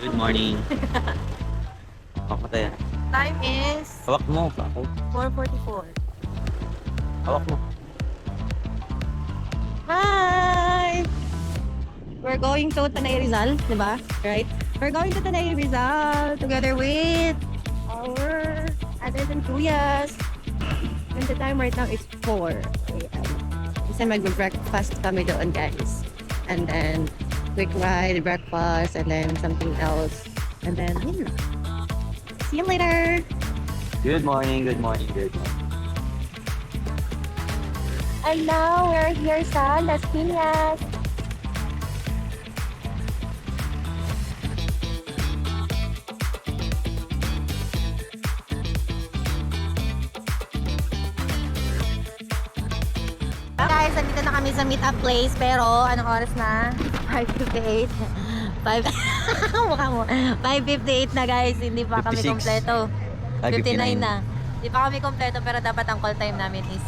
Good morning. Ako tayo. Time is Hawak mo. Ako. 4:44. Hawak mo. Hi! We're going to Tanay Rizal, di ba? Right? We're going to Tanay Rizal together with our others and kuyas. And the time right now is 4 a.m. Kasi mag-breakfast kami doon, guys. And then, quick ride, breakfast, and then something else. And then, yun na. See you later! Good morning, good morning, good morning. And now, we're here sa Las Piñas. Guys, nandito na kami sa meet-up place, pero anong oras na? 5:58. 5 mukha mo. 5:58 na guys, hindi pa kami 56. kompleto. 59 59 na. Hindi pa kami kompleto, pero dapat ang call time namin is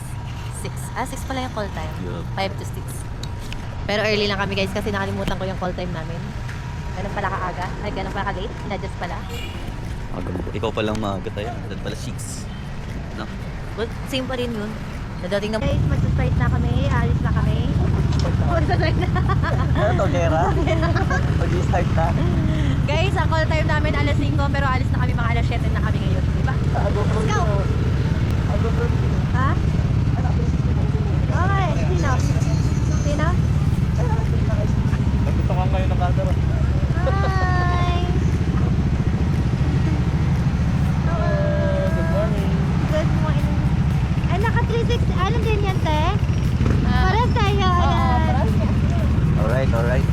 6. 6 pala yung call time. Yup. 5 to 6. Pero early lang kami guys kasi nakalimutan ko yung call time namin. Ganun pala kaaga. Ay, ganun pala ka-late. Inadjust pala. Ikaw palang maaga tayo. Dad pala 6. No? But same pa rin yun. Nadating na. Guys, mag-start na kami. Alis na kami. Mag-start na. Ano to, Gera? Mag-start na. Guys, ang call time namin alas 5 pero alis na kami mga alas 7 na kami ngayon. Diba? Let's go! Ha? Okay, sino? Sino? Nagpunta ka ngayon ng kagaro. Hi! Good morning. Good morning. Ay, naka 360. Alam din yan, te? Paras tayo. Ayan. Alright, alright.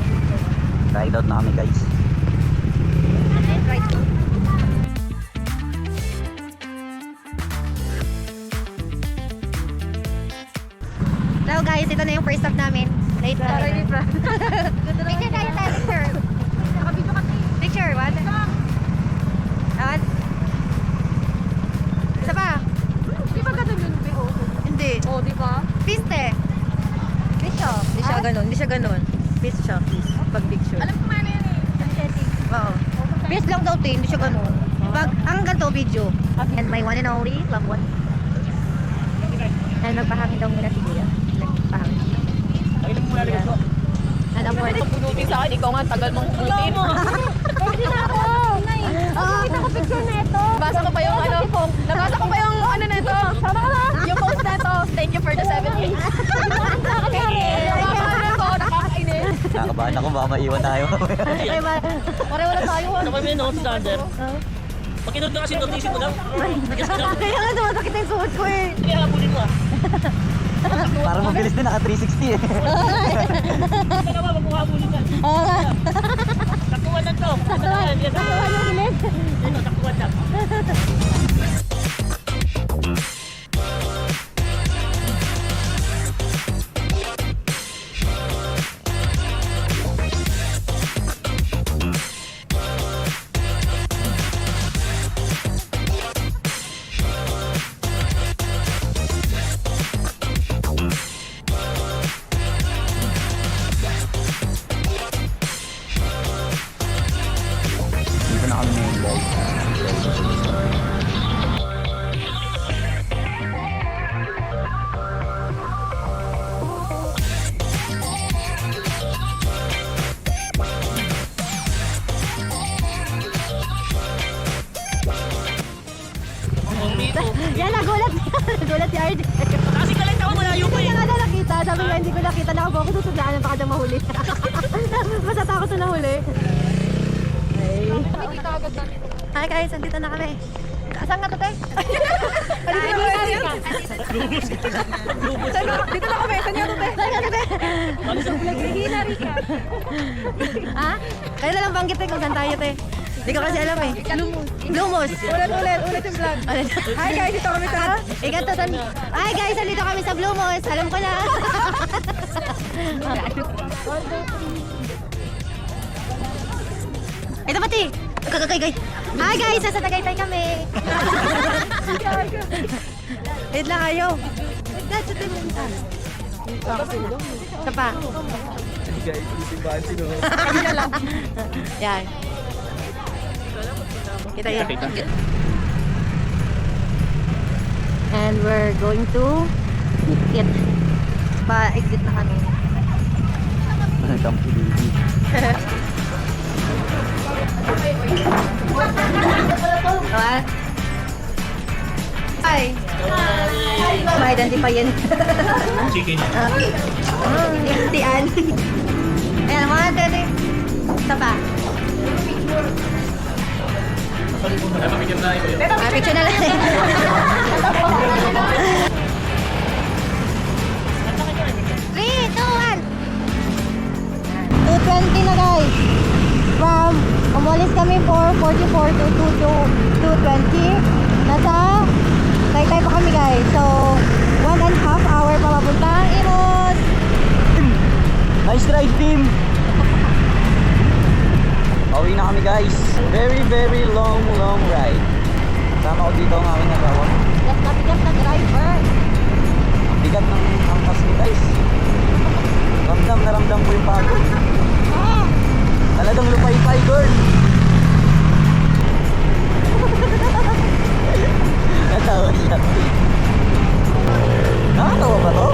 Ride out na kami, guys. Right. So guys, ito na yung first stop namin. Late na. Picture tayo tayo, picture. Picture, what? What? Isa pa? Di ba ganun yun, Beho? Hindi. Oo, di ba? Piste. Fish siya. Hindi siya ganun. Hindi siya ganun. Fish siya. Pag picture. Alam ko man yan eh. Ang setting. Oo. Fish lang daw, te. Hindi siya ganun. Pag, ang ganito video. And my one and only, love one. And magpahangin daw muna si Kuya. Nagpahangin. Ayun mo lalagay ko. And ang word. Punutin sa akin, ikaw nga, tagal mong punutin. Pwede na ako. Nakita ko picture na ito. Nabasa ko pa yung ano. Nabasa ko pa yung ano na ito. Sama ka na. Yung post na ito. Thank you for the 7 days. Nabasa na ito. Nakakainis. Nakakabahan ako, baka maiwan tayo. Ay, Pareho na tayo. Ano kami notes standard? Pag kinod ka kasi notisin mo lang. Kaya nga sumasakit yung suot ko eh. Sige, habulin mo ah. Parang mabilis din, naka 360 eh. Ito naman, wag mo habulin ka. Takbuhan lang to. Takbuhan yung hilig. Ito, takbuhan lang. Dito na kami ngayon, guys. Dito. Yan, nagulat. Nagulat si RJ. Kasi galit ako, malayo pa Hindi eh. nga na nakita. Sabi nga, hindi ko nakita. Nakabuha ko susundaan. Baka daw mahuli. Basta takot na nahuli. Nakikita agad na. Hi guys, andito na kami. Saan nga to, te? Dito na kami. Saan yung Saan nga to, te? Naghihilari ka. Ha? Kaya na lang banggitin kung saan tayo, te. Hindi ko kasi alam eh. Lumos. Ulit yung vlog. Hi guys, dito kami sa... Ikat to, Hi guys, andito kami sa Blue Moss. Alam ko na. Ito pati. Kagagay. Hi guys, nasa Tagaytay kami. Wait lang kayo. Isa pa. Guys, simbahan sino. Yan. Kita yan. And we're going to eat. Pa-exit na kami. Tampo baby. What? Hi. Ma-identify yan. Chicken. Tian. Ayan, mga tete. Isa pa. Picture na lang. 3, 2, 1. 2:20 na guys. Umalis kami 4:44 to 2:20. Nasa Taytay pa kami guys. So, 1.5 hour pa papuntang Imus. Nice ride, team! Pauwi na kami guys. Very, very long ride. Sama ko dito ang aking nagawa. Bigat na driver. Bigat ng angkas ni guys. Ramdam na ramdam ko yung pagod. Talagang lupay-pay, girl. Natawa siya. Nakatawa ba to?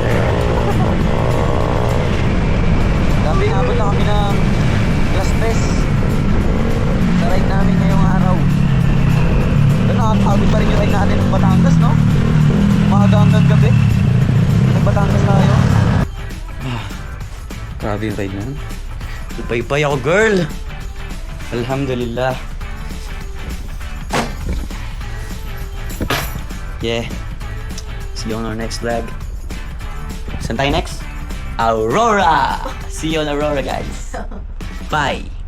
Sabi, nabot na kami ng class test sa ride namin ngayong araw. Pero nakakapagod pa rin yung ride natin ng Batangas, no? Umaga hanggang gabi. Ng Batangas tayo. Grabe yung ride na yun. Lupay-pay ako, girl. Alhamdulillah. Yeah. See you on our next vlog. Saan tayo next? Aurora! See you on Aurora, guys. Bye!